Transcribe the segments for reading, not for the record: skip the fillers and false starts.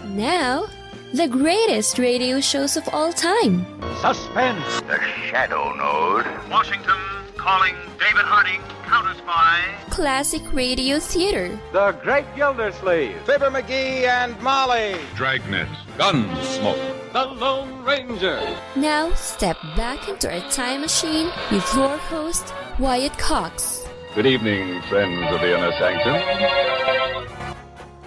Now, the greatest radio shows of all time. Suspense. The Shadow Node. Washington calling David Harding, Counter Spy. Classic radio theater. The Great-Gildersleeve. Fibber McGee and Molly. Dragnet. Gunsmoke. The Lone Ranger. Now, step back into our time machine with your host, Wyatt Cox. Good evening, friends of the Inner Sanctum.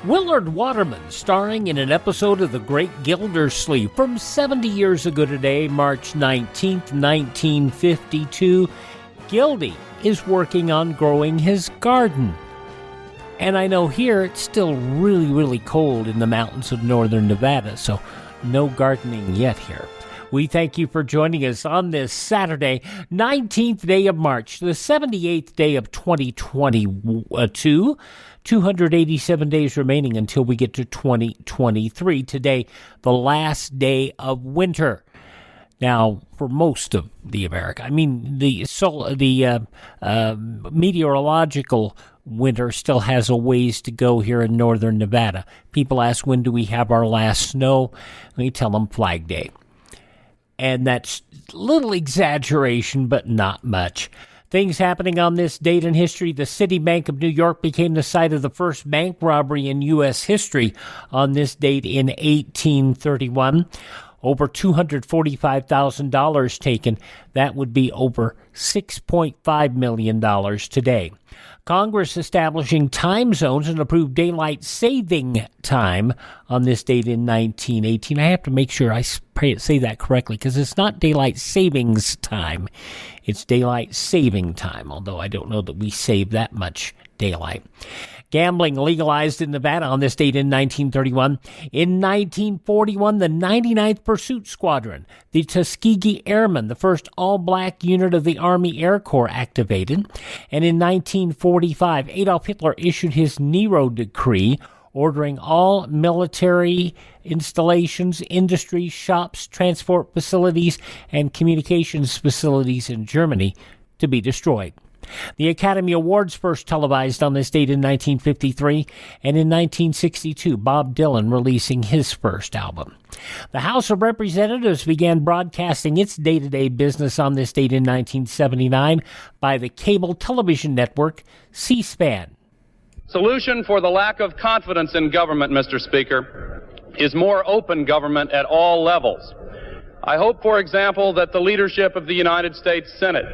Willard Waterman, starring in an episode of The Great-Gildersleeve from 70 years ago today, March 19th, 1952. Gildy is working on growing his garden. And I know here it's still really, really cold in the mountains of northern Nevada, so no gardening yet here. We thank you for joining us on this Saturday, 19th day of March, the 78th day of 2022. 287 days remaining until we get to 2023. Today, the last day of winter. Now, for most of the America, the meteorological winter still has a ways to go here in northern Nevada. People ask, when do we have our last snow? We tell them Flag Day. And that's a little exaggeration, but not much. Things happening on this date in history. The Citibank of New York became the site of the first bank robbery in U.S. history on this date in 1831. Over $245,000 taken. That would be over $6.5 million today. Congress establishing time zones and approved daylight saving time on this date in 1918. I have to make sure I say that correctly because it's not daylight savings time. It's daylight saving time, although I don't know that we save that much daylight. Gambling legalized in Nevada on this date in 1931. In 1941, the 99th Pursuit Squadron, the Tuskegee Airmen, the first all-black unit of the Army Air Corps, activated. And in 1945, Adolf Hitler issued his Nero Decree, ordering all military installations, industries, shops, transport facilities, and communications facilities in Germany to be destroyed. The Academy Awards first televised on this date in 1953, and in 1962, Bob Dylan releasing his first album. The House of Representatives began broadcasting its day-to-day business on this date in 1979 by the cable television network C-SPAN. Solution for the lack of confidence in government, Mr. Speaker, is more open government at all levels. I hope, for example, that the leadership of the United States Senate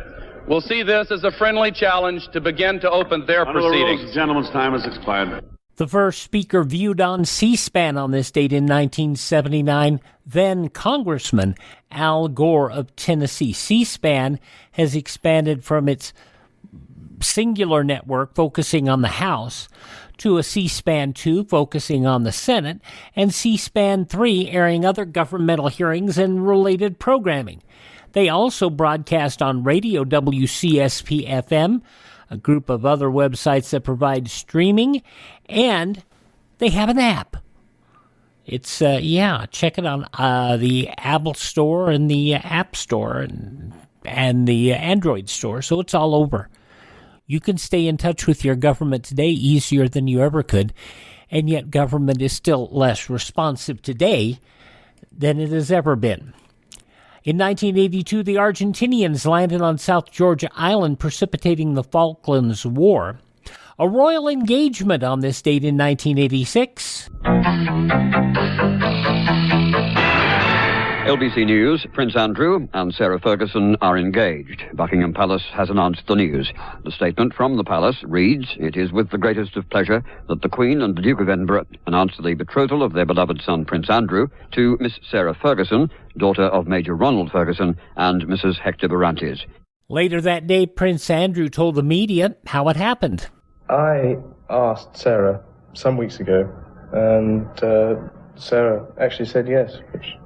will see this as a friendly challenge to begin to open their proceedings. The gentleman's time has expired. The first speaker viewed on C-SPAN on this date in 1979, then Congressman Al Gore of Tennessee. C-SPAN has expanded from its singular network focusing on the House to a C-SPAN 2 focusing on the Senate, and C-SPAN 3 airing other governmental hearings and related programming. They also broadcast on radio WCSP-FM, a group of other websites that provide streaming, and they have an app. It's, check it on the Apple Store and the App Store and the Android Store, so it's all over. You can stay in touch with your government today easier than you ever could, and yet government is still less responsive today than it has ever been. In 1982, the Argentinians landed on South Georgia Island, precipitating the Falklands War. A royal engagement on this date in 1986. LBC News, Prince Andrew and Sarah Ferguson are engaged. Buckingham Palace has announced the news. The statement from the palace reads, "It is with the greatest of pleasure that the Queen and the Duke of Edinburgh announce the betrothal of their beloved son Prince Andrew to Miss Sarah Ferguson, daughter of Major Ronald Ferguson and Mrs. Hector Barantes." Later that day, Prince Andrew told the media how it happened. I asked Sarah some weeks ago, and Sarah actually said yes, which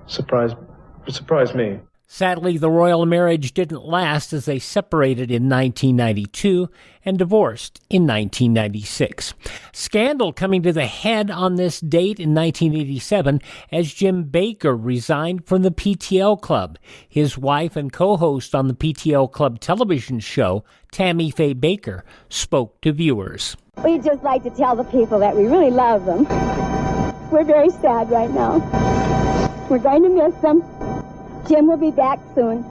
surprised me. Sadly, the royal marriage didn't last as they separated in 1992 and divorced in 1996. Scandal coming to the head on this date in 1987 as Jim Baker resigned from the PTL Club. His wife and co-host on the PTL Club television show, Tammy Faye Baker, spoke to viewers. We'd just like to tell the people that we really love them. We're very sad right now. We're going to miss them. Jim will be back soon,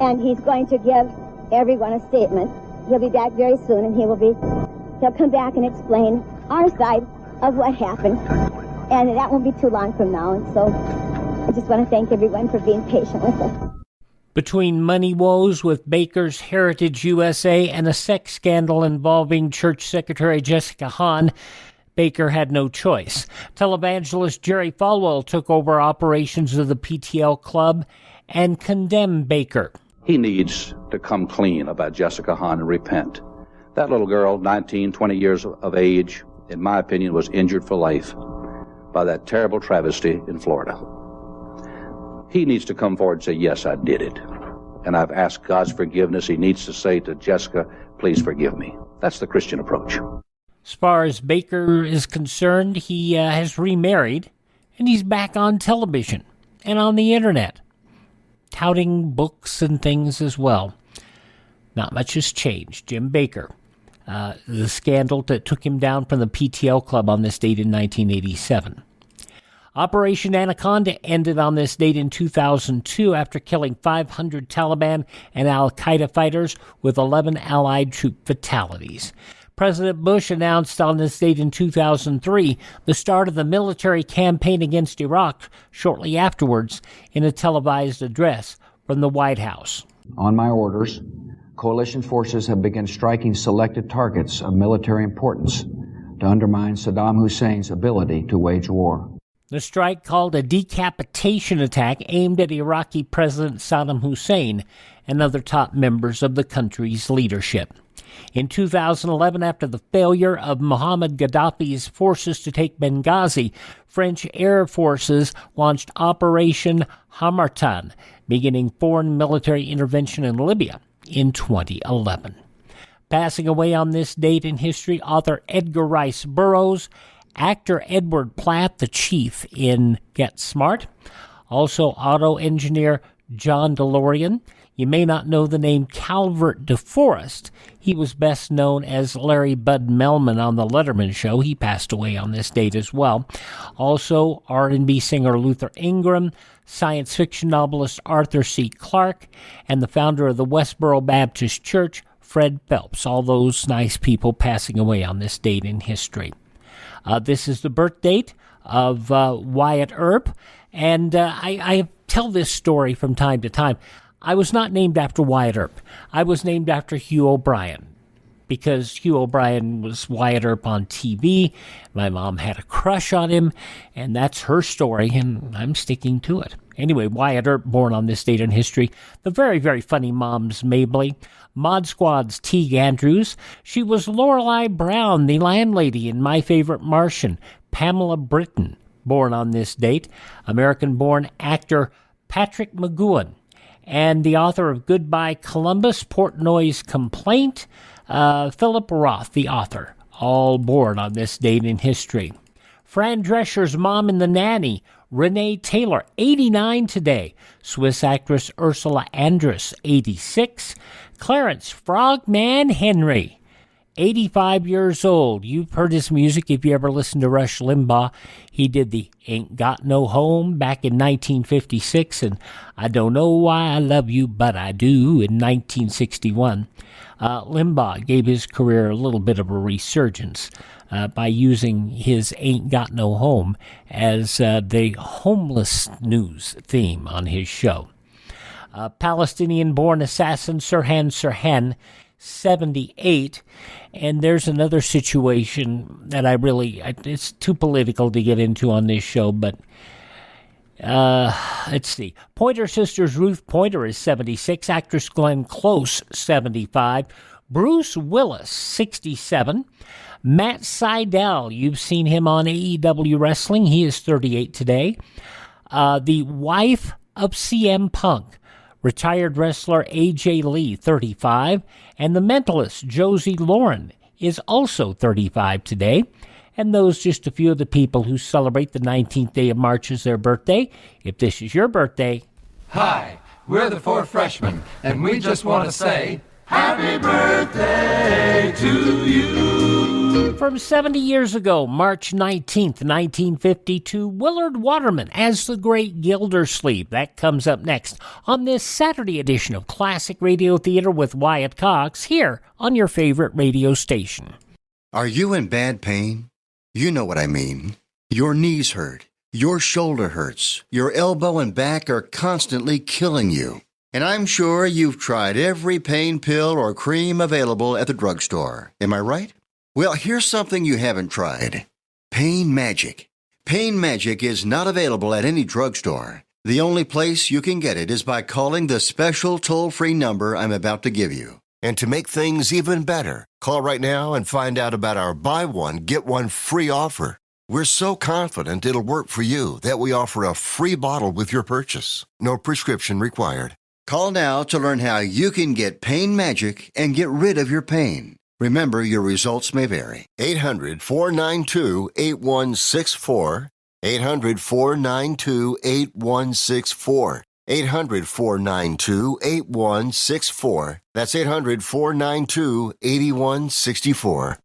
and he's going to give everyone a statement. He'll be back very soon, and he'll come back and explain our side of what happened. And that won't be too long from now, and so I just want to thank everyone for being patient with us. Between money woes with Baker's Heritage USA and a sex scandal involving Church Secretary Jessica Hahn, Baker had no choice. Televangelist Jerry Falwell took over operations of the PTL Club and condemned Baker. He needs to come clean about Jessica Hahn and repent. That little girl, 19, 20 years of age, in my opinion, was injured for life by that terrible travesty in Florida. He needs to come forward and say, yes, I did it. And I've asked God's forgiveness. He needs to say to Jessica, please forgive me. That's the Christian approach. As far as Baker is concerned, he has remarried, and he's back on television and on the internet, touting books and things as well. Not much has changed. Jim Baker, the scandal that took him down from the PTL Club on this date in 1987. Operation Anaconda ended on this date in 2002 after killing 500 Taliban and al-Qaeda fighters with 11 Allied troop fatalities. President Bush announced on this date in 2003 the start of the military campaign against Iraq shortly afterwards in a televised address from the White House. On my orders, coalition forces have begun striking selected targets of military importance to undermine Saddam Hussein's ability to wage war. The strike, called a decapitation attack, aimed at Iraqi President Saddam Hussein and other top members of the country's leadership. In 2011, after the failure of Muhammad Gaddafi's forces to take Benghazi, French air forces launched Operation Harmattan, beginning foreign military intervention in Libya in 2011. Passing away on this date in history, author Edgar Rice Burroughs, actor Edward Platt, the chief in Get Smart, also auto engineer John DeLorean. You may not know the name Calvert DeForest. He was best known as Larry Bud Melman on The Letterman Show. He passed away on this date as well. Also, R&B singer Luther Ingram, science fiction novelist Arthur C. Clarke, and the founder of the Westboro Baptist Church, Fred Phelps. All those nice people passing away on this date in history. This is the birth date of Wyatt Earp, and I tell this story from time to time. I was not named after Wyatt Earp. I was named after Hugh O'Brien, because Hugh O'Brien was Wyatt Earp on TV. My mom had a crush on him, and that's her story, and I'm sticking to it. Anyway, Wyatt Earp, born on this date in history. The very, very funny Moms Mabley. Mod Squad's Teague Andrews. She was Lorelei Brown, the landlady in My Favorite Martian. Pamela Britton, born on this date. American-born actor Patrick McGowan. And the author of Goodbye Columbus, Portnoy's Complaint, Philip Roth, the author, all born on this date in history. Fran Drescher's mom in The Nanny, Renee Taylor, 89 today. Swiss actress Ursula Andress, 86. Clarence Frogman Henry, 85 years old. You've heard his music if you ever listened to Rush Limbaugh. He did the Ain't Got No Home back in 1956, and I Don't Know Why I Love You, But I Do in 1961. Limbaugh gave his career a little bit of a resurgence by using his Ain't Got No Home as the homeless news theme on his show. Palestinian-born assassin Sirhan Sirhan, 78, and there's another situation that it's too political to get into on this show, but let's see. Pointer Sisters' Ruth Pointer is 76, actress Glenn Close, 75, Bruce Willis, 67, Matt Sydal, you've seen him on AEW Wrestling, he is 38 today, the wife of CM Punk, retired wrestler A.J. Lee, 35, and the mentalist Josie Lauren is also 35 today. And those just a few of the people who celebrate the 19th day of March as their birthday. If this is your birthday... Hi, we're the Four Freshmen, and we just want to say, Happy birthday to you. From 70 years ago, March 19th, 1952, Willard Waterman as the Great Gildersleeve. That comes up next on this Saturday edition of Classic Radio Theater with Wyatt Cox here on your favorite radio station. Are you in bad pain? You know what I mean. Your knees hurt. Your shoulder hurts. Your elbow and back are constantly killing you. And I'm sure you've tried every pain pill or cream available at the drugstore. Am I right? Well, here's something you haven't tried. Pain Magic. Pain Magic is not available at any drugstore. The only place you can get it is by calling the special toll-free number I'm about to give you. And to make things even better, call right now and find out about our buy one, get one free offer. We're so confident it'll work for you that we offer a free bottle with your purchase. No prescription required. Call now to learn how you can get Pain Magic and get rid of your pain. Remember, your results may vary. 800-492-8164. 800-492-8164. 800-492-8164. That's 800-492-8164.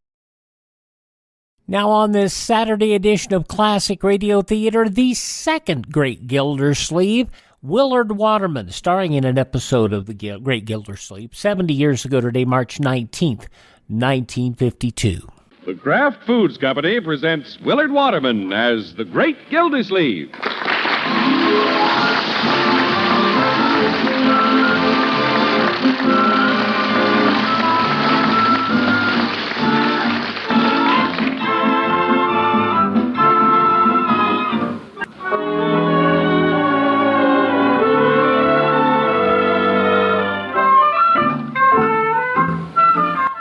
Now on this Saturday edition of Classic Radio Theater, the second Great Gildersleeve, Willard Waterman, starring in an episode of the Great Gildersleeve, 70 years ago today, March 19th, 1952. The Kraft Foods Company presents Willard Waterman as the Great Gildersleeve.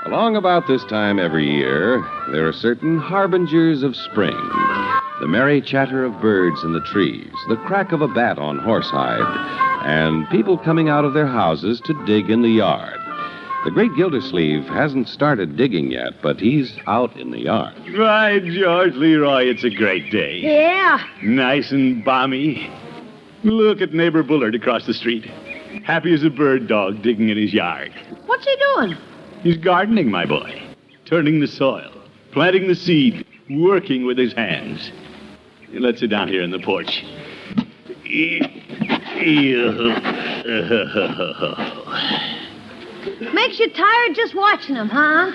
Along about this time every year, there are certain harbingers of spring. The merry chatter of birds in the trees, the crack of a bat on horsehide, and people coming out of their houses to dig in the yard. The Great Gildersleeve hasn't started digging yet, but he's out in the yard. Right, George Leroy, it's a great day. Yeah. Nice and balmy. Look at neighbor Bullard across the street. Happy as a bird dog digging in his yard. What's he doing? He's gardening, my boy. Turning the soil, planting the seed, working with his hands. Let's sit down here in the porch. Makes you tired just watching him, huh?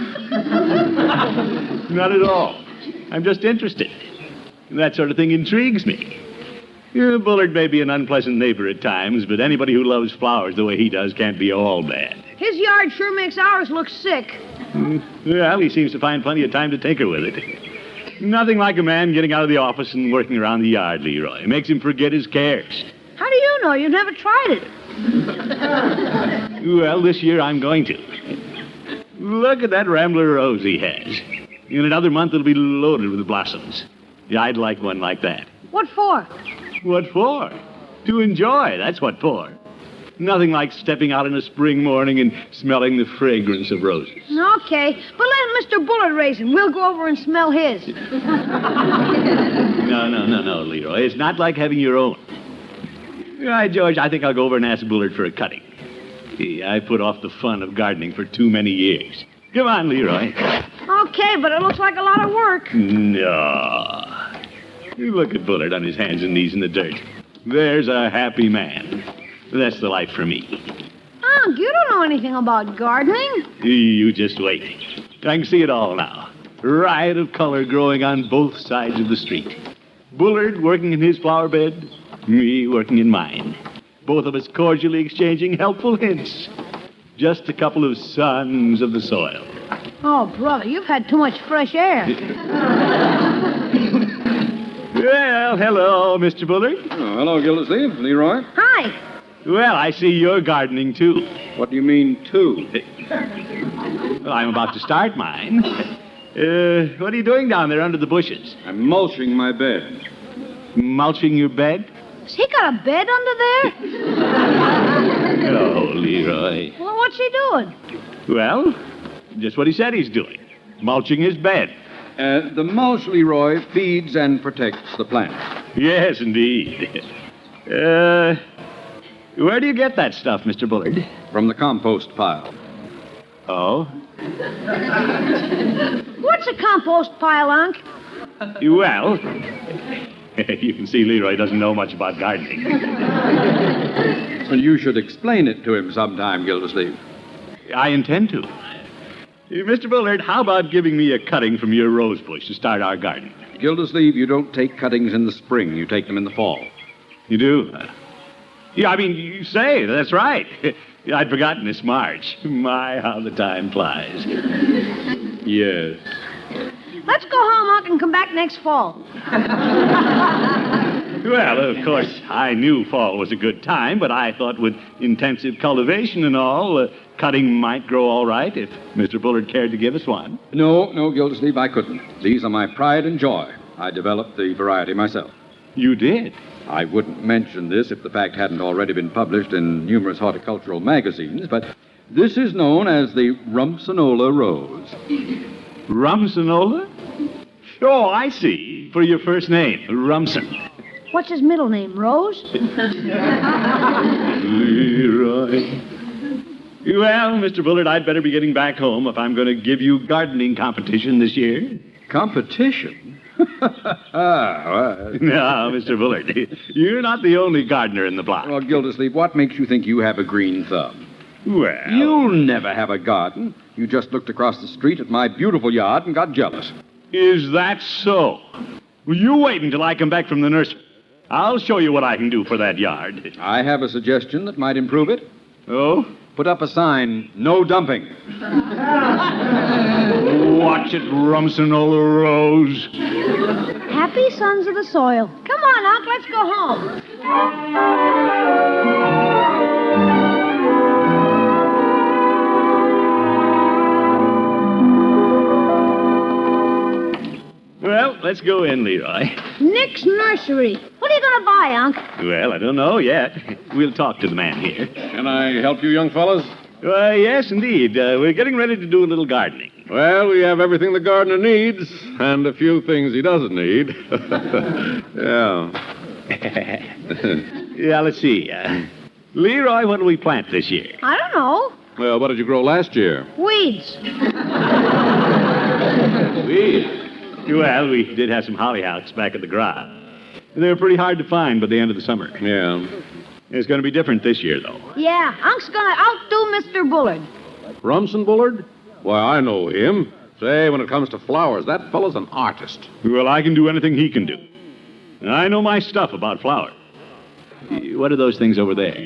Not at all. I'm just interested. That sort of thing intrigues me. Bullard may be an unpleasant neighbor at times, but anybody who loves flowers the way he does can't be all bad. His yard sure makes ours look sick. Well, he seems to find plenty of time to tinker with it. Nothing like a man getting out of the office and working around the yard, Leroy. It makes him forget his cares. How do you know? You've never tried it. Well, this year I'm going to. Look at that rambler rose he has. In another month it'll be loaded with blossoms. Yeah, I'd like one like that. What for? What for? To enjoy, that's what for. Nothing like stepping out in a spring morning and smelling the fragrance of roses. Okay, but let Mr. Bullard raise him. We'll go over and smell his. No, Leroy. It's not like having your own. All right, George, I think I'll go over and ask Bullard for a cutting. I put off the fun of gardening for too many years. Come on, Leroy. Okay, but it looks like a lot of work. No. Look at Bullard on his hands and knees in the dirt. There's a happy man. That's the life for me. Unc, you don't know anything about gardening. You just wait. I can see it all now. Riot of color growing on both sides of the street. Bullard working in his flower bed, me working in mine. Both of us cordially exchanging helpful hints. Just a couple of sons of the soil. Oh, brother, you've had too much fresh air. Well, hello, Mr. Bullard. Oh, hello, Gildersleeve. Leroy. Hi. Well, I see you're gardening, too. What do you mean, too? Well, I'm about to start mine. What are you doing down there under the bushes? I'm mulching my bed. Mulching your bed? Has he got a bed under there? Oh, Leroy. Well, what's he doing? Well, just what he said he's doing. Mulching his bed. The mulch, Leroy, feeds and protects the plant. Yes, indeed. Where do you get that stuff, Mr. Bullard? From the compost pile. Oh? What's a compost pile, Unc? Well, you can see Leroy doesn't know much about gardening. Well, you should explain it to him sometime, Gildersleeve. I intend to. Mr. Bullard, how about giving me a cutting from your rose bush to start our garden? Gildersleeve, you don't take cuttings in the spring. You take them in the fall. You do? Yeah, I mean, you say, that's right. I'd forgotten it's March. My, how the time flies. Yes. Let's go home, Unc, and come back next fall. Well, of course, I knew fall was a good time, but I thought with intensive cultivation and all, cutting might grow all right if Mr. Bullard cared to give us one. No, Gildersleeve, I couldn't. These are my pride and joy. I developed the variety myself. You did? I wouldn't mention this if the fact hadn't already been published in numerous horticultural magazines, but this is known as the Rumsonola rose. Rumsonola? Oh, I see. For your first name, Rumson. What's his middle name, Rose? Leroy. Well, Mr. Bullard, I'd better be getting back home if I'm going to give you gardening competition this year. Competition? No, Mr. Bullard, you're not the only gardener in the block. Well, Gildersleeve, what makes you think you have a green thumb? Well... You'll never have a garden. You just looked across the street at my beautiful yard and got jealous. Is that so? Well, you wait until I come back from the nursery. I'll show you what I can do for that yard. I have a suggestion that might improve it. Oh? Put up a sign, no dumping. Watch it, Rumsonola Rose. Happy sons of the soil. Come on, Unc, let's go home. Well, let's go in, Leroy. Nick's nursery. What are you going to buy, Unc? Well, I don't know yet. We'll talk to the man here. Can I help you, young fellas? Yes, indeed. We're getting ready to do a little gardening. Well, we have everything the gardener needs, and a few things he doesn't need. Yeah. Yeah, let's see. Leroy, what do we plant this year? I don't know. Well, what did you grow last year? Weeds. Weeds? Well, we did have some hollyhocks back at the garage. They were pretty hard to find by the end of the summer. Yeah. It's going to be different this year, though. Yeah, Unc's going to outdo Mr. Bullard. Rumson Bullard? Why, I know him. Say, when it comes to flowers, that fellow's an artist. Well, I can do anything he can do. I know my stuff about flowers. What are those things over there?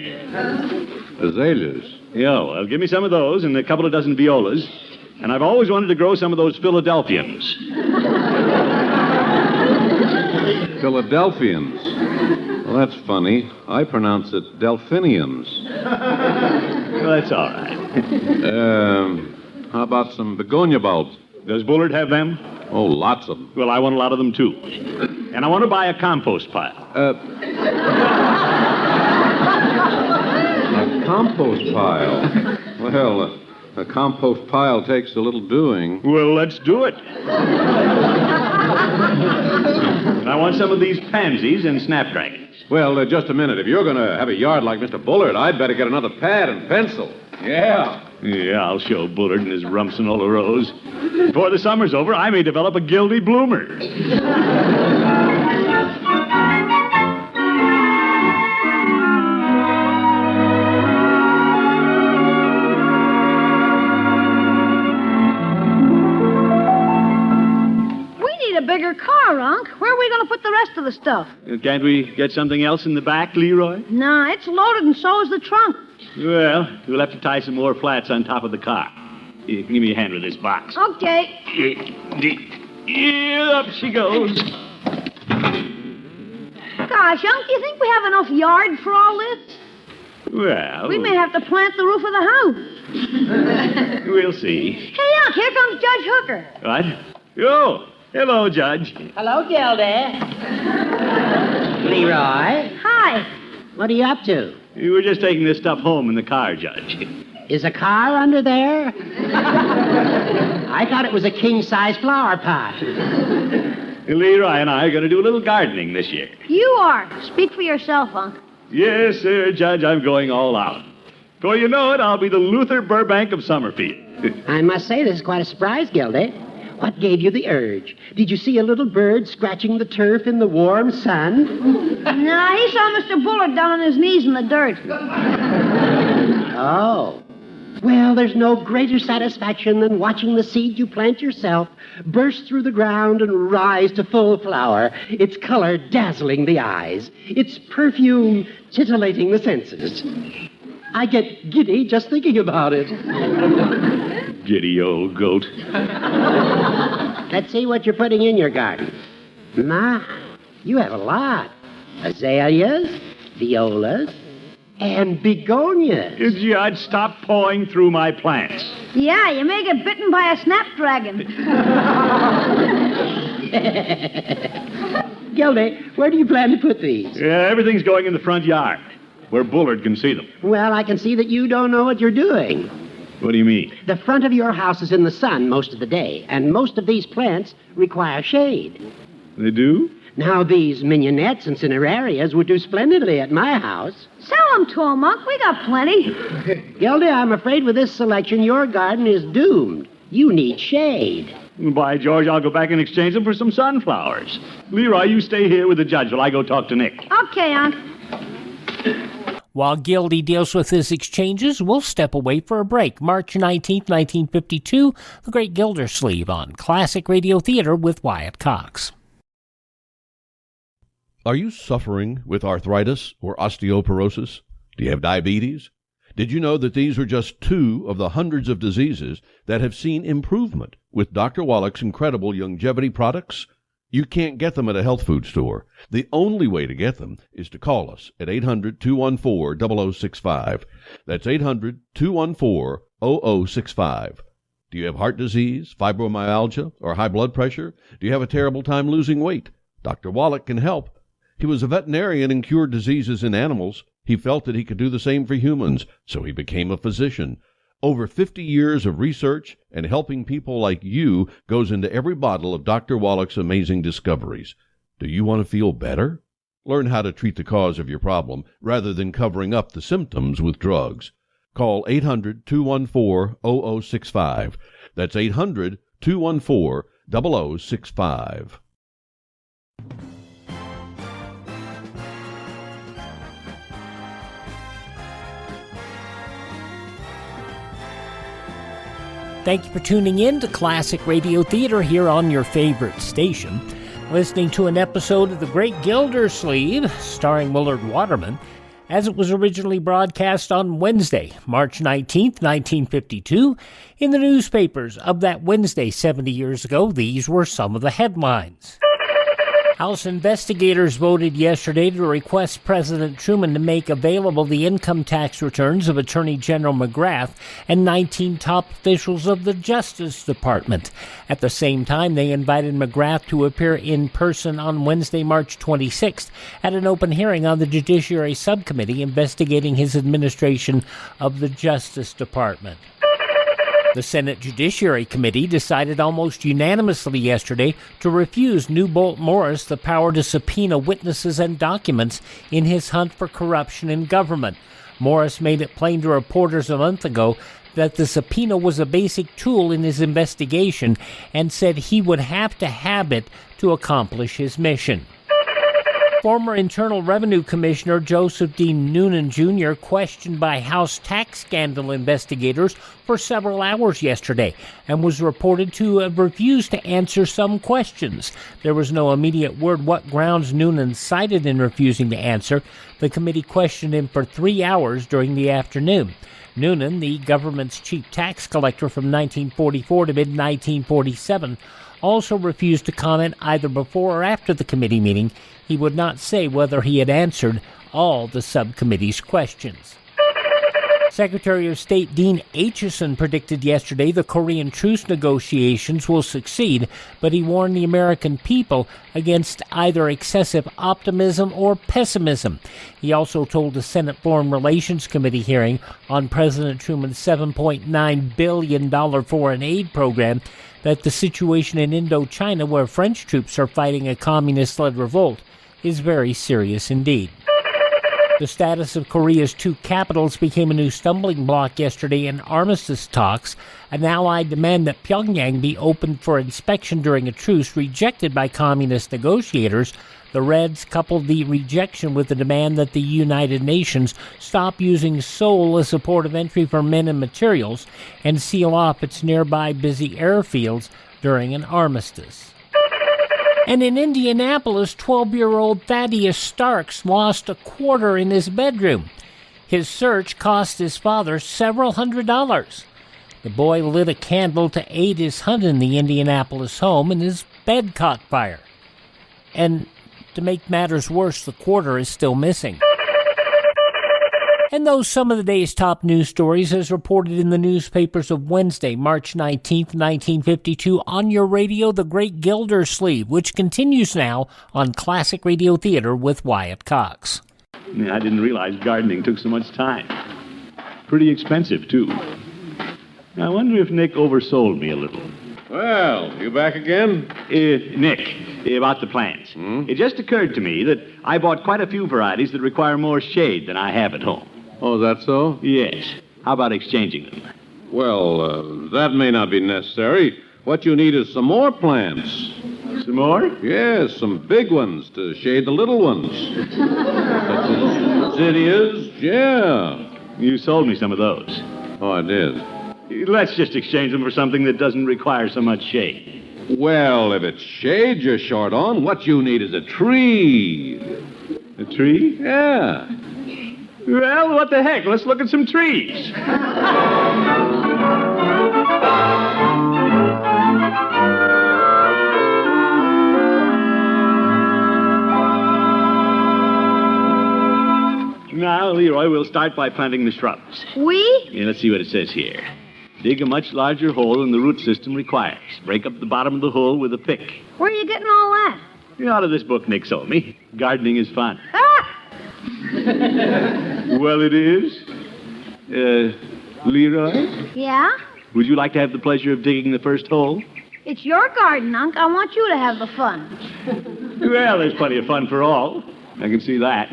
Azaleas. Yeah, well, give me some of those and a couple of dozen violas. And I've always wanted to grow some of those Philadelphians. Philadelphians? Well, that's funny. I pronounce it Delphiniums. Well, that's all right. How about some begonia bulbs? Does Bullard have them? Oh, lots of them. Well, I want a lot of them, too. And I want to buy a compost pile. A compost pile? Well, a compost pile takes a little doing. Well, let's do it. I want some of these pansies and snapdragons. Well, just a minute. If you're going to have a yard like Mr. Bullard, I'd better get another pad and pencil. Yeah. Yeah, I'll show Bullard and his Rumsonola rose. Before the summer's over, I may develop a Gildy bloomer. A bigger car, Unc. Where are we going to put the rest of the stuff? Can't we get something else in the back, Leroy? Nah, it's loaded and so is the trunk. Well, we'll have to tie some more flats on top of the car. Here, give me a hand with this box. Okay. Up she goes. Gosh, Unc, do you think we have enough yard for all this? Well... We may have to plant the roof of the house. We'll see. Hey, Unc, here comes Judge Hooker. What? Oh, hello, Judge. Hello, Gildy. Leroy. Hi. What are you up to? We were just taking this stuff home in the car, Judge. Is a car under there? I thought it was a king-size flower pot. Leroy and I are going to do a little gardening this year. You are. Speak for yourself, Unc. Yes, sir, Judge, I'm going all out. Before you know it, I'll be the Luther Burbank of Summerfield. I must say this is quite a surprise, Gildy. What gave you the urge? Did you see a little bird scratching the turf in the warm sun? No, he saw Mr. Bullard down on his knees in the dirt. Oh. Well, there's no greater satisfaction than watching the seed you plant yourself burst through the ground and rise to full flower, its color dazzling the eyes, its perfume titillating the senses. I get giddy just thinking about it. Giddy old goat. Let's see what you're putting in your garden. My, you have a lot. Azaleas, violas, and begonias. Judge, stop pawing through my plants. Yeah, you may get bitten by a snapdragon. Gildy, where do you plan to put these? Everything's going in the front yard, where Bullard can see them. Well, I can see that you don't know what you're doing. What do you mean? The front of your house is in the sun most of the day, and most of these plants require shade. They do? Now, these mignonettes and cinerarias would do splendidly at my house. Sell them to him, Unc. We got plenty. Gildy, I'm afraid with this selection, your garden is doomed. You need shade. By George, I'll go back and exchange them for some sunflowers. Leroy, you stay here with the judge while I go talk to Nick. Okay, Unc. While Gildy deals with his exchanges, we'll step away for a break. March 19th, 1952, The Great Gildersleeve on Classic Radio Theater with Wyatt Cox. Are you suffering with arthritis or osteoporosis? Do you have diabetes? Did you know that these are just two of the hundreds of diseases that have seen improvement with Dr. Wallach's incredible longevity products? You can't get them at a health food store. The only way to get them is to call us at 800-214-0065. That's 800-214-0065. Do you have heart disease, fibromyalgia, or high blood pressure? Do you have a terrible time losing weight? Dr. Wallach can help. He was a veterinarian and cured diseases in animals. He felt that he could do the same for humans, so he became a physician. Over 50 years of research and helping people like you goes into every bottle of Dr. Wallach's amazing discoveries. Do you want to feel better? Learn how to treat the cause of your problem rather than covering up the symptoms with drugs. Call 800-214-0065. That's 800-214-0065. Thank you for tuning in to Classic Radio Theater here on your favorite station. Listening to an episode of The Great Gildersleeve, starring Willard Waterman, as it was originally broadcast on Wednesday, March 19th, 1952. In the newspapers of that Wednesday 70 years ago, these were some of the headlines. House investigators voted yesterday to request President Truman to make available the income tax returns of Attorney General McGrath and 19 top officials of the Justice Department. At the same time, they invited McGrath to appear in person on Wednesday, March 26th, at an open hearing on the Judiciary Subcommittee investigating his administration of the Justice Department. The Senate Judiciary Committee decided almost unanimously yesterday to refuse Newbolt Morris the power to subpoena witnesses and documents in his hunt for corruption in government. Morris made it plain to reporters a month ago that the subpoena was a basic tool in his investigation and said he would have to have it to accomplish his mission. Former Internal Revenue Commissioner Joseph D. Noonan Jr. questioned by House tax scandal investigators for several hours yesterday and was reported to have refused to answer some questions. There was no immediate word what grounds Noonan cited in refusing to answer. The committee questioned him for 3 hours during the afternoon. Noonan, the government's chief tax collector from 1944 to mid-1947, also refused to comment either before or after the committee meeting. He would not say whether he had answered all the subcommittee's questions. Secretary of State Dean Acheson predicted yesterday the Korean truce negotiations will succeed, but he warned the American people against either excessive optimism or pessimism. He also told the Senate Foreign Relations Committee hearing on President Truman's $7.9 billion foreign aid program that the situation in Indochina, where French troops are fighting a communist-led revolt, is very serious indeed. The status of Korea's two capitals became a new stumbling block yesterday in armistice talks. An allied demand that Pyongyang be opened for inspection during a truce rejected by communist negotiators. The Reds coupled the rejection with the demand that the United Nations stop using Seoul as a port of entry for men and materials and seal off its nearby busy airfields during an armistice. And in Indianapolis, 12-year-old Thaddeus Starks lost a quarter in his bedroom. His search cost his father several $100s. The boy lit a candle to aid his hunt in the Indianapolis home, and his bed caught fire. And to make matters worse, the quarter is still missing. And those some of the day's top news stories as reported in the newspapers of Wednesday, March 19th, 1952, on your radio, The Great Gildersleeve, which continues now on Classic Radio Theater with Wyatt Cox. I didn't realize gardening took so much time. Pretty expensive, too. I wonder if Nick oversold me a little. Well, you back again? Nick, about the plants. It just occurred to me that I bought quite a few varieties that require more shade than I have at home. Oh, is that so? Yes. How about exchanging them? Well, that may not be necessary. What you need is some more plants. Some more? Yes, some big ones to shade the little ones. Such as zinnias, yeah. You sold me some of those. Oh, I did. Let's just exchange them for something that doesn't require so much shade. Well, if it's shade you're short on, what you need is a tree. A tree? Yeah. Well, what the heck? Let's look at some trees. Now, Leroy, we'll start by planting the shrubs. We? Let's see what it says here. Dig a much larger hole than the root system requires. Break up the bottom of the hole with a pick. Where are you getting all that? Out of this book Nick sold me. Gardening is fun. Ah! Well, it is. Leroy? Yeah? Would you like to have the pleasure of digging the first hole? It's your garden, Unc. I want you to have the fun. Well, there's plenty of fun for all. I can see that.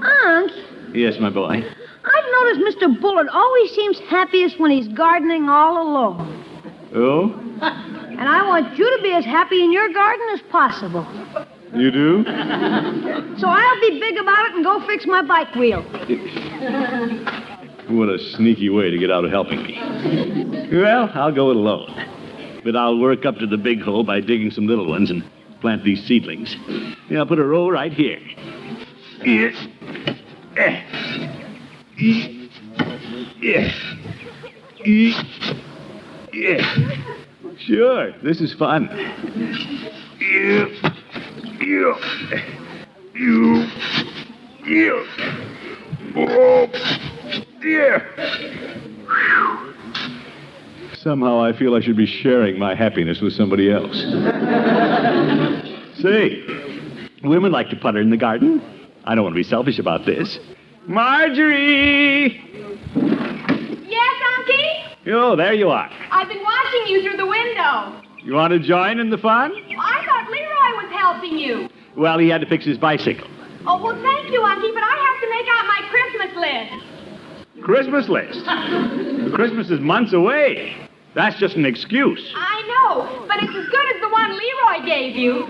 Unc? Yes, my boy. I've noticed Mr. Bullard always seems happiest when he's gardening all alone. Oh? And I want you to be as happy in your garden as possible. You do? So I'll be big about it and go fix my bike wheel. What a sneaky way to get out of helping me. Well, I'll go it alone. But I'll work up to the big hole by digging some little ones and plant these seedlings. I'll put a row right here. Sure, this is fun. Somehow I feel I should be sharing my happiness with somebody else. Say, women like to putter in the garden. I don't want to be selfish about this. Marjorie! Yes, Unky? Oh, there you are. I've been watching you through the window. You want to join in the fun? I thought Leroy was helping you. Well, he had to fix his bicycle. Oh, well, thank you, Unky, but I have to make out my Christmas list. Christmas list? Christmas is months away. That's just an excuse. I know, but it's as good as the one Leroy gave you.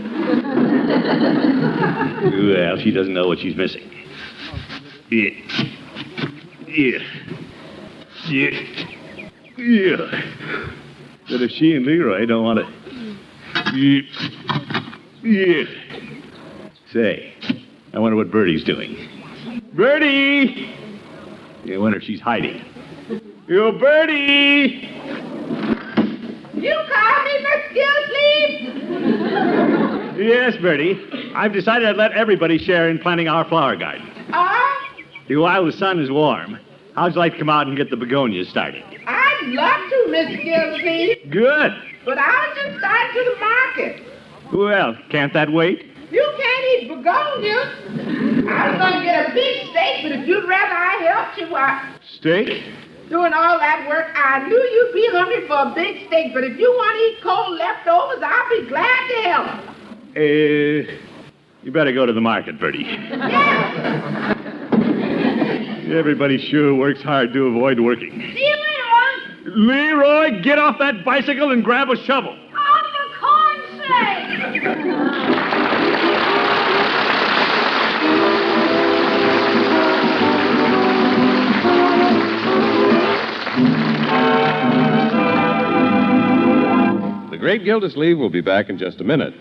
Well, she doesn't know what she's missing. Yeah. But if she and Leroy don't want to... Say, I wonder what Bertie's doing. Bertie! I wonder if she's hiding. Yo, Bertie! You call me Miss Gildersleeve? Yes, Bertie. I've decided I'd let everybody share in planting our flower garden. While the sun is warm, how'd you like to come out and get the begonias started? I'd love to, Miss Gildersleeve. Good. But I'll just start to the market. Well, can't that wait? You can't eat begonias. I was going to get a big steak, but if you'd rather I helped you, Steak? Doing all that work, I knew you'd be hungry for a big steak, but if you want to eat cold leftovers, I'll be glad to help. You better go to the market, Bertie. Yeah. Everybody sure works hard to avoid working. See you later, Unc. Leroy, get off that bicycle and grab a shovel. Oh, for corn's sake! The Great Gildersleeve will be back in just a minute.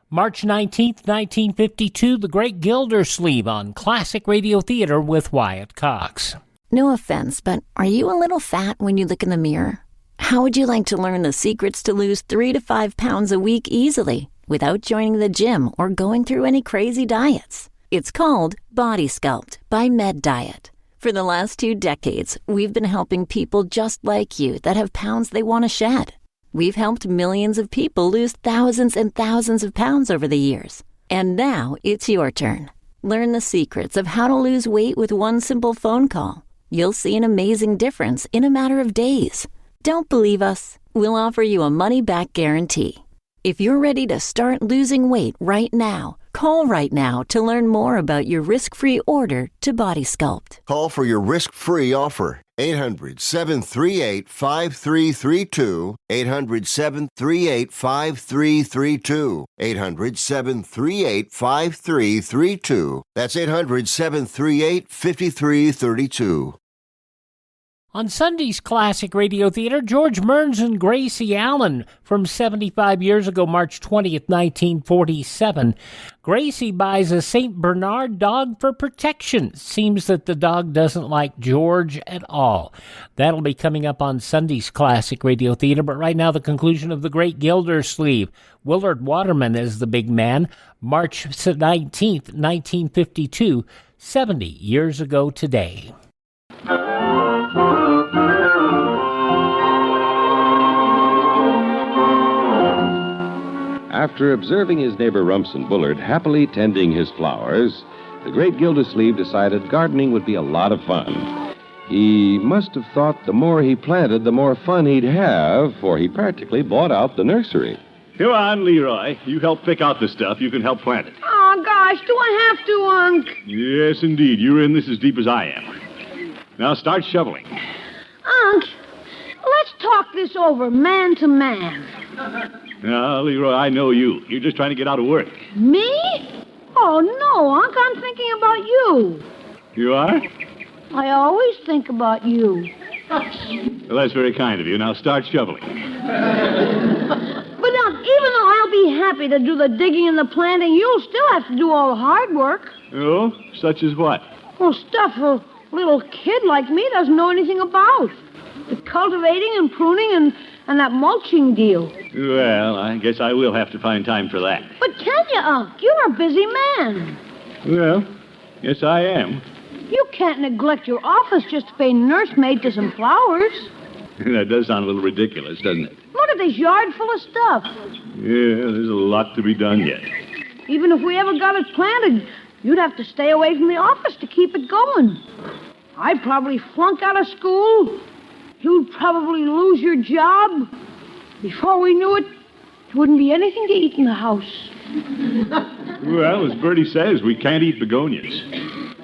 March 19th, 1952, The Great Gildersleeve on Classic Radio Theater with Wyatt Cox. No offense, but are you a little fat when you look in the mirror? How would you like to learn the secrets to lose 3 to 5 pounds a week easily without joining the gym or going through any crazy diets? It's called Body Sculpt by Med Diet. For the last 2 decades, we've been helping people just like you that have pounds they want to shed. We've helped millions of people lose thousands and thousands of pounds over the years. And now it's your turn. Learn the secrets of how to lose weight with one simple phone call. You'll see an amazing difference in a matter of days. Don't believe us? We'll offer you a money-back guarantee. If you're ready to start losing weight right now, call right now to learn more about your risk-free order to Body Sculpt. Call for your risk-free offer. 800-738-5332. 800-738-5332. 800-738-5332. That's 800-738-5332. On Sunday's Classic Radio Theater, George Burns and Gracie Allen from 75 years ago, March 20th, 1947. Gracie buys a St. Bernard dog for protection. Seems that the dog doesn't like George at all. That'll be coming up on Sunday's Classic Radio Theater, but right now the conclusion of The Great Gildersleeve. Willard Waterman is the big man. March 19th, 1952, 70 years ago today. After observing his neighbor Rumson Bullard happily tending his flowers, the Great Gildersleeve decided gardening would be a lot of fun. He must have thought the more he planted, the more fun he'd have, for he practically bought out the nursery. Come on, Leroy. You help pick out the stuff. You can help plant it. Oh, gosh, do I have to, Unc? Yes, indeed. You're in this as deep as I am. Now start shoveling. Unc, let's talk this over man to man. Now, Leroy, I know you. You're just trying to get out of work. Me? Oh, no, Unc, I'm thinking about you. You are? I always think about you. Well, that's very kind of you. Now start shoveling. But, Unc, even though I'll be happy to do the digging and the planting, you'll still have to do all the hard work. Oh? Such as what? Well, stuff a little kid like me doesn't know anything about. The cultivating and pruning and that mulching deal. Well, I guess I will have to find time for that. But can you, Unc? You're a busy man. Well, yes, I am. You can't neglect your office just to pay nursemaid to some flowers. That does sound a little ridiculous, doesn't it? Look at this yard full of stuff. Yeah, there's a lot to be done yet. Even if we ever got it planted, you'd have to stay away from the office to keep it going. I'd probably flunk out of school. You'd probably lose your job. Before we knew it, there wouldn't be anything to eat in the house. Well, as Bertie says, we can't eat begonias.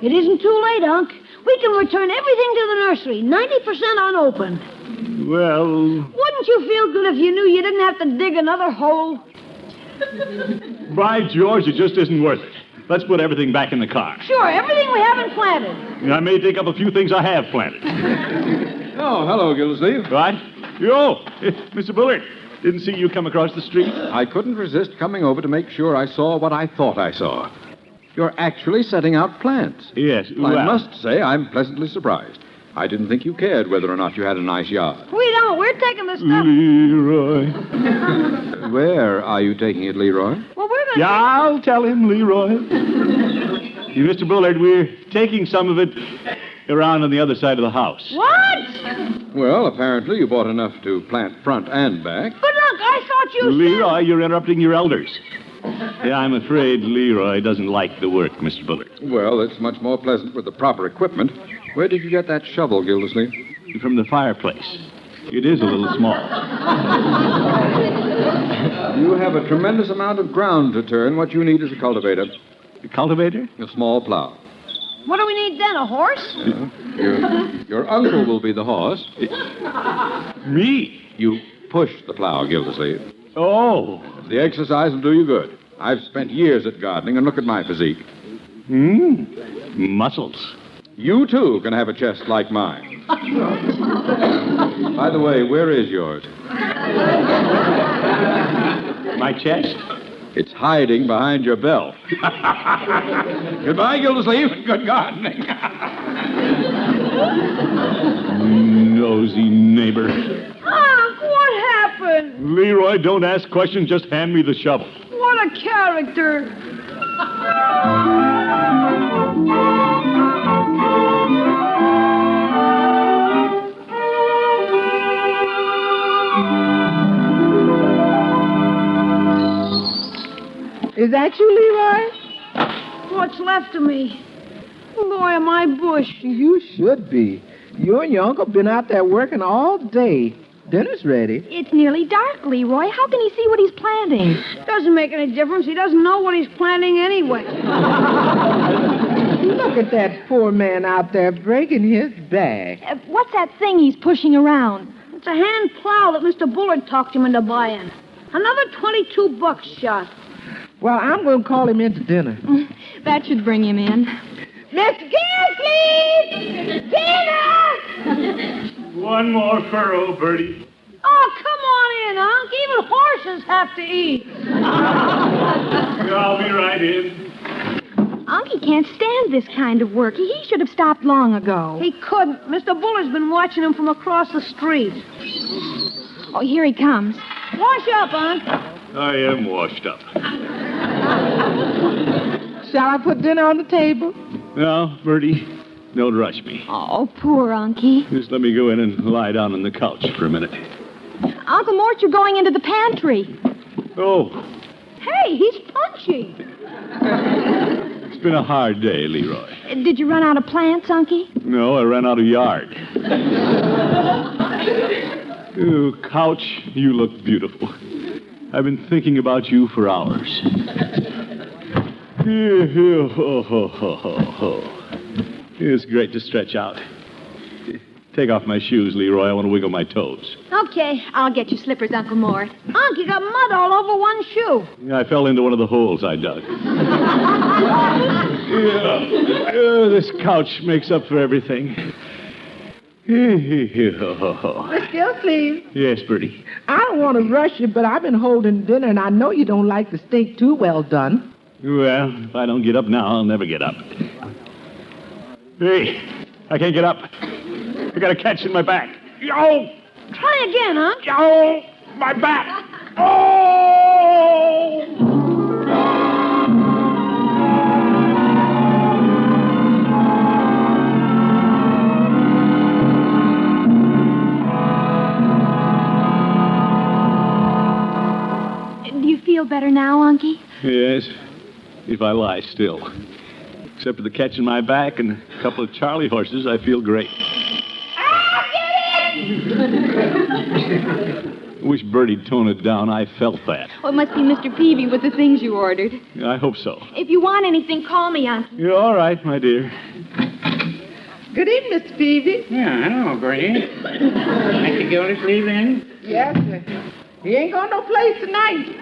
It isn't too late, Unc. We can return everything to the nursery, 90% unopened. Well... Wouldn't you feel good if you knew you didn't have to dig another hole? By George, it just isn't worth it. Let's put everything back in the car. Sure, everything we haven't planted. I may take up a few things I have planted. Oh, hello, Gildersleeve. What? Yo, Mr. Bullard. Didn't see you come across the street. I couldn't resist coming over to make sure I saw what I thought I saw. You're actually setting out plants. Yes, well, I must say I'm pleasantly surprised. I didn't think you cared whether or not you had a nice yard. We don't. We're taking the stuff. Leroy. Where are you taking it, Leroy? Well, we're going to... Yeah, I'll tell him, Leroy. Mr. Bullard, we're taking some of it around on the other side of the house. What? Well, apparently you bought enough to plant front and back. But look, I thought you Leroy, you're interrupting your elders. Yeah, I'm afraid Leroy doesn't like the work, Mr. Bullard. Well, it's much more pleasant with the proper equipment. Where did you get that shovel, Gildersleeve? From the fireplace. It is a little small. You have a tremendous amount of ground to turn. What you need is a cultivator. A cultivator? A small plow. What do we need then, a horse? Your uncle will be the horse. Me? You push the plow, Gildersleeve. Oh. The exercise will do you good. I've spent years at gardening, and look at my physique. Muscles. You, too, can have a chest like mine. By the way, where is yours? My chest? It's hiding behind your belt. Goodbye, Gildersleeve. Good gardening. Nosy neighbor. Unc, what happened? Leroy, don't ask questions. Just hand me the shovel. What a character. Is that you, Leroy? What's left of me? Boy, am I bush. You should be. You and your uncle been out there working all day. Dinner's ready. It's nearly dark, Leroy. How can he see what he's planting? Doesn't make any difference. He doesn't know what he's planting anyway. Look at that poor man out there breaking his back. What's that thing he's pushing around? It's a hand plow that Mr. Bullard talked him into buying. Another $22 shot. Well, I'm going to call him in to dinner. That should bring him in. Mr. Gildersleeve! Dinner! One more furrow, Bertie. Oh, come on in, Unc. Even horses have to eat. I'll be right in. Unky can't stand this kind of work. He should have stopped long ago. He couldn't. Mr. Bullard's been watching him from across the street. Oh, here he comes. Wash up, Unc. I am washed up. Shall I put dinner on the table? No, Bertie, don't rush me. Oh, poor Unky. Just let me go in and lie down on the couch for a minute. Uncle Mort, you're going into the pantry. Oh. Hey, he's punchy. It's been a hard day, Leroy. Did you run out of plants, Unky? No, I ran out of yard. Oh, couch, you look beautiful. I've been thinking about you for hours. It's great to stretch out. Take off my shoes, Leroy. I want to wiggle my toes. Okay, I'll get you slippers, Uncle Mort. Unc, you got mud all over one shoe. I fell into one of the holes I dug. This couch makes up for everything. Miss Gildersleeve. Yes, Bertie. I don't want to rush you, but I've been holding dinner, and I know you don't like the steak too well done. Well, if I don't get up now, I'll never get up. Hey, I can't get up. I got a catch in my back. Oh! Try again, huh? Oh! My back! Oh! Do you feel better now, Unky? Yes, if I lie still. Except for the catch in my back and a couple of Charlie horses, I feel great. Wish Bertie'd tone it down. I felt that. Well, it must be Mr. Peavy with the things you ordered. I hope so. If you want anything, call me, Unky. You're all right, my dear. Good evening, Mr. Peavy. Yeah, hello, Bertie. Mr. Gildersleeve in? Yes, sir. He ain't going no place tonight.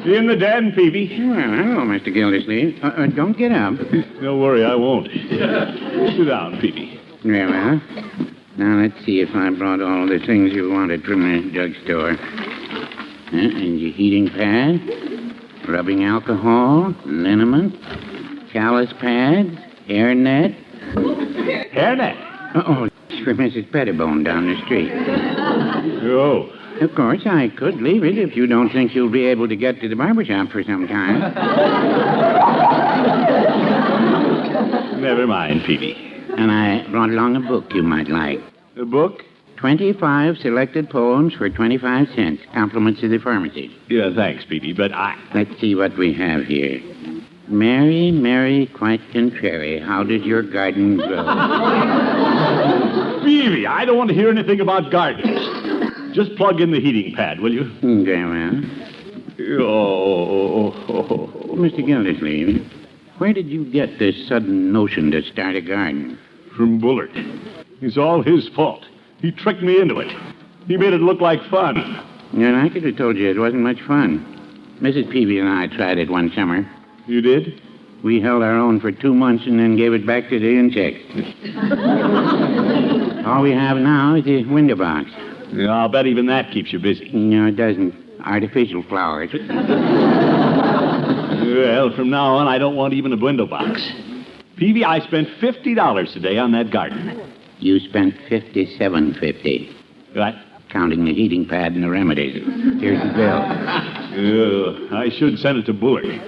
In the den, Peavy. Well, hello, Mr. Gildersleeve. Don't get up. Don't worry, I won't. Sit down, Peavy. Very well. Now, let's see if I brought all the things you wanted from the drugstore. And your heating pad, rubbing alcohol, liniment, callus pads, hairnet. Hairnet? Uh-oh, it's for Mrs. Pettibone down the street. Oh. Of course, I could leave it if you don't think you'll be able to get to the barber shop for some time. Never mind, Peavy. And I brought along a book you might like. A book? 25 selected poems for 25 cents. Compliments to the pharmacy. Yeah, thanks, Peavy, but Let's see what we have here. Mary, Mary, quite contrary, how did your garden grow? Peavy, I don't want to hear anything about gardens. Just plug in the heating pad, will you? Very well. Oh. Mr. Gildersleeve, Where did you get this sudden notion to start a garden? From Bullard. It's all his fault. He tricked me into it. He made it look like fun. Yeah, I could have told you it wasn't much fun. Mrs. Peavy and I tried it one summer. You did? We held our own for 2 months and then gave it back today in checks. All we have now is a window box. Yeah, I'll bet even that keeps you busy. No, it doesn't. Artificial flowers. Well, from now on, I don't want even a window box. Peavy, I spent $50 today on that garden. You spent $57.50. What? Counting the heating pad and the remedies. Here's the bill. I should send it to Bullard.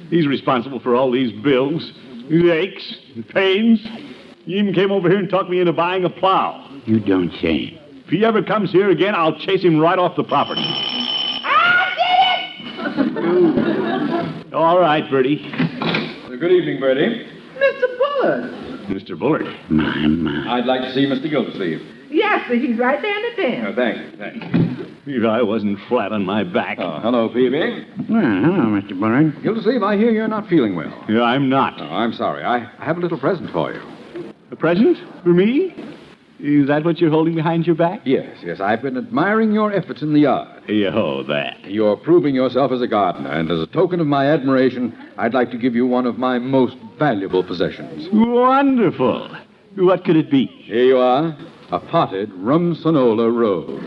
He's responsible for all these bills, these aches, and pains. He even came over here and talked me into buying a plow. You don't say. If he ever comes here again, I'll chase him right off the property. I did it! All right, Bertie. Good evening, Bertie. Mr. Bullard. Mr. Bullard. My. I'd like to see Mr. Gildersleeve. Yes, sir, he's right there in the den. Thank you. If I wasn't flat on my back. Oh, hello, Peavy. Well, hello, Mr. Bullard. Gildersleeve, I hear you're not feeling well. Yeah, I'm not. Oh, I'm sorry. I have a little present for you. A present? For me? Is that what you're holding behind your back? Yes. I've been admiring your efforts in the yard. Oh, that. You're proving yourself as a gardener, and as a token of my admiration, I'd like to give you one of my most valuable possessions. Wonderful. What could it be? Here you are. A potted rumsonola rose.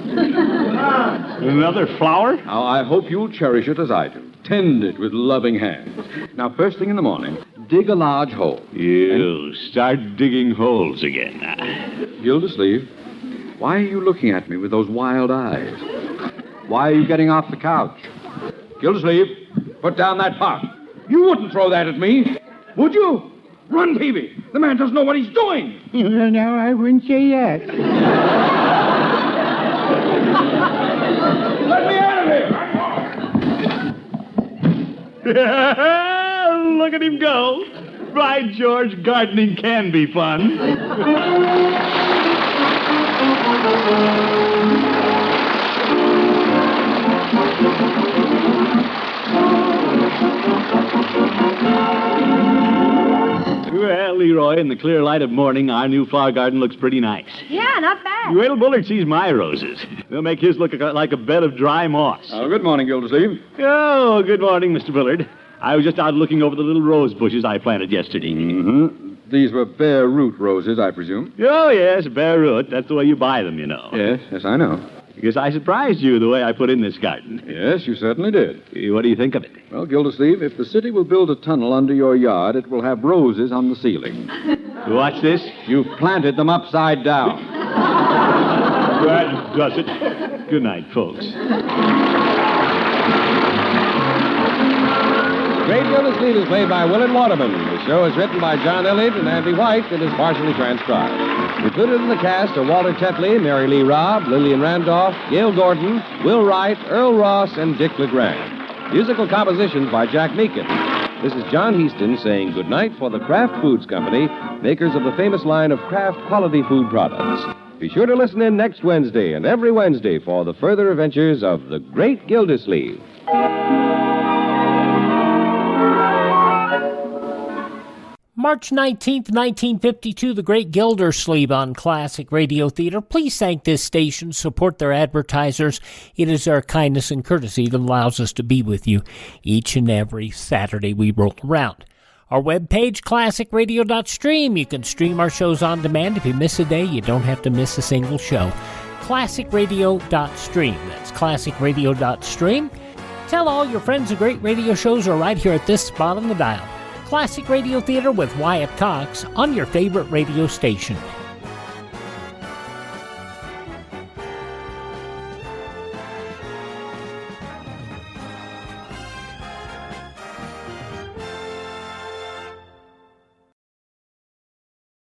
Another flower? Now, I hope you'll cherish it as I do. Tend it with loving hands. Now, first thing in the morning, dig a large hole. You start digging holes again. Gildersleeve, why are you looking at me with those wild eyes? Why are you getting off the couch? Gildersleeve, put down that pot. You wouldn't throw that at me, would you? Run, Peavy. The man doesn't know what he's doing. No, I wouldn't say that. Let me out of here. Look at him go. By George, gardening can be fun. Well, Leroy, in the clear light of morning, our new flower garden looks pretty nice. Yeah, not bad. Wait till Bullard sees my roses. They'll make his look like a bed of dry moss. Oh, good morning, Gildersleeve. Oh, good morning, Mr. Bullard. I was just out looking over the little rose bushes I planted yesterday. Mm-hmm. These were bare root roses, I presume. Oh, yes, bare root. That's the way you buy them, you know. Yes, I know. Because I surprised you the way I put in this garden. Yes, you certainly did. What do you think of it? Well, Gildersleeve, if the city will build a tunnel under your yard, it will have roses on the ceiling. Watch this. You've planted them upside down. That does it. Good night, folks. Great Gildersleeve is played by Willard Waterman. The show is written by John Elliott and Andy White and is partially transcribed. Included in the cast are Walter Tetley, Mary Lee Robb, Lillian Randolph, Gail Gordon, Will Wright, Earl Ross, and Dick LeGrand. Musical compositions by Jack Meakin. This is John Heaston saying goodnight for the Kraft Foods Company, makers of the famous line of Kraft quality food products. Be sure to listen in next Wednesday and every Wednesday for the further adventures of the Great Gildersleeve. March 19th, 1952, The Great Gildersleeve on Classic Radio Theater. Please thank this station, support their advertisers. It is their kindness and courtesy that allows us to be with you each and every Saturday we roll around. Our webpage, classicradio.stream. You can stream our shows on demand. If you miss a day, you don't have to miss a single show. Classicradio.stream. That's classicradio.stream. Tell all your friends the great radio shows are right here at this spot on the dial. Classic Radio Theater with Wyatt Cox on your favorite radio station.